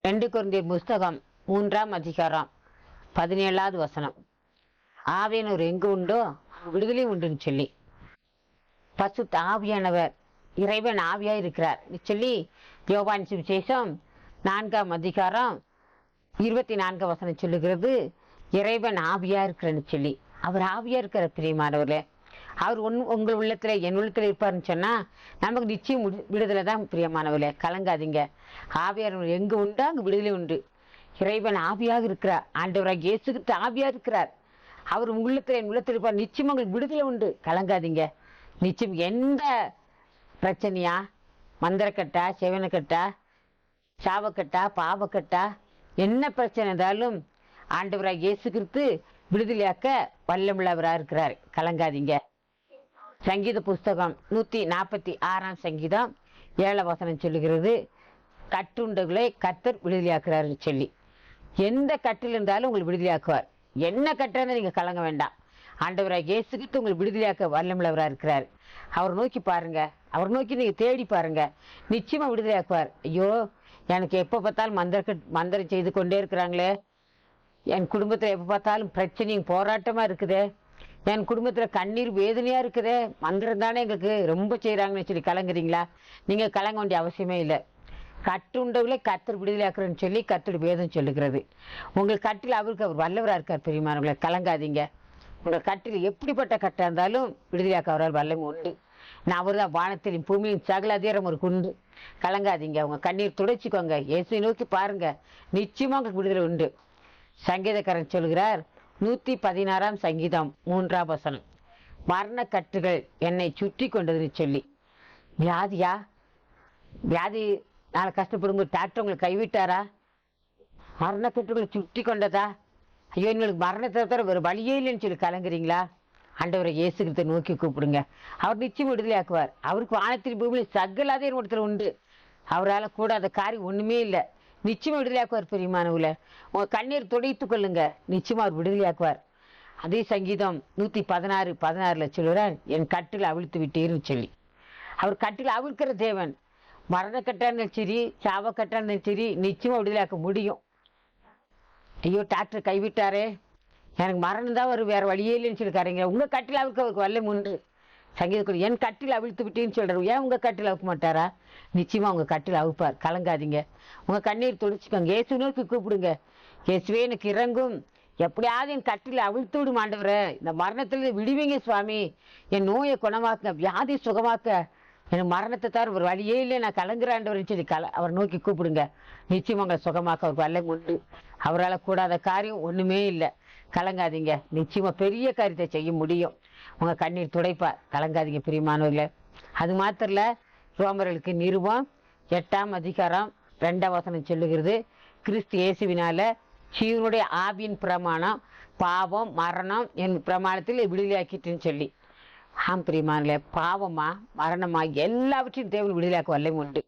2 கொரிந்தியர் புஸ்தகம் 3ஆம் அதிகாரம் 17வது வசனம். ஆவியானவர் எங்கு உண்டோ விடுதலை உண்டுன்னு சொல்லி, பசுத்த ஆவியானவர் இறைவன் ஆவியா இருக்கிறார் சொல்லி யோவான் சுவிசேஷம் 4ஆம் அதிகாரம் 24 வசனம் சொல்லுகிறது. இறைவன் ஆவியா இருக்கிறன்னு சொல்லி, அவர் ஆவியா இருக்கிற பிரியமானவர்களே. அவர் உங்கள் உள்ளத்துல என் உள்ளத்துல இருப்பாருன்னு சொன்னா நமக்கு நிச்சயம் விடுதலை தான் பிரியமானவர்களே. கலங்காதீங்க. ஆவியார் எங்கு உண்டோ அங்கு விடுதலை உண்டு. இறைவன் ஆவியாக இருக்கிறார். ஆண்டவராக இயேசு கிறிஸ்து ஆவியா இருக்கிறார். அவர் உள்ளத்துல என் உள்ளத்தில் இருப்பார். நிச்சயம் உங்களுக்கு விடுதலை உண்டு. கலங்காதீங்க. நிச்சயம் எந்த பிரச்சனையா, மந்திரக்கட்டா, செவனக்கட்டா, சாவக்கட்டா, பாவக்கட்டா, என்ன பிரச்சனை இருந்தாலும் ஆண்டவராக இயேசு கிறிஸ்து விடுதலையாக்க வல்லமுள்ளவராக இருக்கிறார். கலங்காதீங்க. சங்கீத புஸ்தகம் 146ஆம் சங்கீதம் 7 வசனம் சொல்லுகிறது, கட்டுண்டகளை கர்த்தர் விடுதலையாக்குறாரு சொல்லி. எந்த கட்டில் இருந்தாலும் உங்களுக்கு விடுதலையாக்குவார். என்ன கட்டுறதுன்னு நீங்க கலங்க வேண்டாம். ஆண்டவராக இயேசு கிறிஸ்து உங்களுக்கு விடுதலையாக்க வல்லமுள்ளவராக இருக்கிறார். அவர் நோக்கி பாருங்க. அவர் நோக்கி நீங்க தேடி பாருங்க. நிச்சயமா விடுதலையாக்குவார். ஐயோ, எனக்கு எப்ப பார்த்தாலும் மந்திரம் செய்து கொண்டே இருக்கிறாங்களே, என் குடும்பத்துல எப்ப பார்த்தாலும் பிரச்சனையும் போராட்டமா இருக்குதே, என் குடும்பத்துல கண்ணீர் வேதனையா இருக்குதே, மந்திரம் தானே எங்களுக்கு ரொம்ப செய்யறாங்கன்னு சொல்லி கலங்குறீங்களா? நீங்க கலங்க வேண்டிய அவசியமே இல்லை. கட்டுண்டவர்களே கர்த்தர் விடுதலையாக்குறேன்னு சொல்லி கர்த்தருடைய வேதம் சொல்லுகிறது. உங்கள் கட்டில் அவருக்கு அவர் வல்லவரா இருக்கார். பெரியமானவர்களை கலங்காதீங்க. உங்கள் கட்டில் எப்படிப்பட்ட கட்டா இருந்தாலும் விடுதலையாக்க அவரால் வல்லமை உண்டு. நான் அவர் தான் வானத்திலும் பூமியும் சகல அதிகாரம் ஒரு குண்டு. கலங்காதீங்க. உங்க கண்ணீர் துடைச்சிக்கோங்க. இயேசுவை நோக்கி பாருங்க. நிச்சயமா உங்களுக்கு விடுதலை உண்டு. சங்கீதக்காரன் சொல்கிறார், 116ஆம் சங்கீதம் 3ஆம் வசனம், மரண கட்டுகள் என்னை சுற்றி கொண்டதுன்னு சொல்லி. வியாதியா? வியாதி நாளை கஷ்டப்படும்போது டாக்டர் உங்களுக்கு கைவிட்டாரா? மரண கட்டுகளை சுற்றி கொண்டதா? ஐயோ, எங்களுக்கு மரணத்தை தவிர வேறு வழியே இல்லைன்னு சொல்லி கலங்குறீங்களா? ஆண்டவரை இயேசு கிறிஸ்துவை நோக்கி கூப்பிடுங்க. அவர் நிச்சயம் விடுதலையாக்குவார். அவருக்கு வானத்தில் பூமியில் சகலாதே ஒருத்தர் உண்டு. அவரால் கூட அந்த காரியம் ஒண்ணுமே இல்லை. நிச்சயமா விடுதலையாக்குவார். பெரியமானவர்களே, உங்க கண்ணீர் துடைத்துக் கொள்ளுங்க. நிச்சயமா அவர் விடுதலையாக்குவார். அதே சங்கீதம் 116:16 சொல்லுறார், என் கட்டில் அவிழ்த்து விட்டீர்னு சொல்லி. அவர் கட்டில் அவிழ்க்கிற தேவன். மரண கட்டாஇருந்தாலும் சரி, சாவ கட்டாஇருந்தாலும் சரி, நிச்சயமா விடுதலையாக்க முடியும். ஐயோ, டாக்டர் கைவிட்டாரே, எனக்கு மரணம் தான் வரும், வேற வழியே இல்லைன்னு சொல்லி காரங்க. உங்க கட்டில் அவிழ்க்க அவருக்கு வல்லம் உண்டு. சங்கீதக்குடி என் கட்டில் அவிழ்த்து விட்டேன்னு சொல்றாரு. ஏன் உங்க கட்டில் அவுக்க மாட்டாரா? நிச்சயமா உங்க கட்டில் அவுப்பார். கலங்காதீங்க. உங்க கண்ணீர் துடிச்சுக்கோங்க. இயேசு நோக்கி கூப்பிடுங்க. இயேசுவே, எனக்கு இறங்கும், எப்படியாவது என் கட்டில் அவிழ்த்து விடும் ஆண்டவரே. இந்த மரணத்துல விடுவீங்க சுவாமி. என் நோயை குணமாக்க, வியாதி சுகமாக்க. எனக்கு மரணத்தை தவிர ஒரு வழியே இல்லை, நான் கலங்குற ஆண்டவர்னு சொல்லி அவர் நோக்கி கூப்பிடுங்க. நிச்சயமா உங்களை சுகமாக்க அவர் வல்லம் உண்டு. அவரால் கூடாத காரியம் ஒண்ணுமே இல்லை. கலங்காதீங்க. நிச்சயமா பெரிய காரியத்தை செய்ய முடியும். உங்க கண்ணீர் துடைப்பார். கலங்காதீங்க பிரியமானவர்களே. அது மாத்திரம் இல்ல, ரோமர்களுக்கு நிருபம் 8ஆம் அதிகாரம் 2ஆம் வசனம் சொல்லுகிறது, கிறிஸ்து இயேசுவினால ஜீவனுடைய ஆவியின் பிரமாணம் பாவம் மரணம் என் பிரமாணத்தில் விடுதலையாக்கிட்டுன்னு சொல்லி. ஆம் பிரியமானவர்களே, பாவமா மரணமா எல்லாவற்றையும் தேவன் விடுதலையாக்க வல்லமை உண்டு.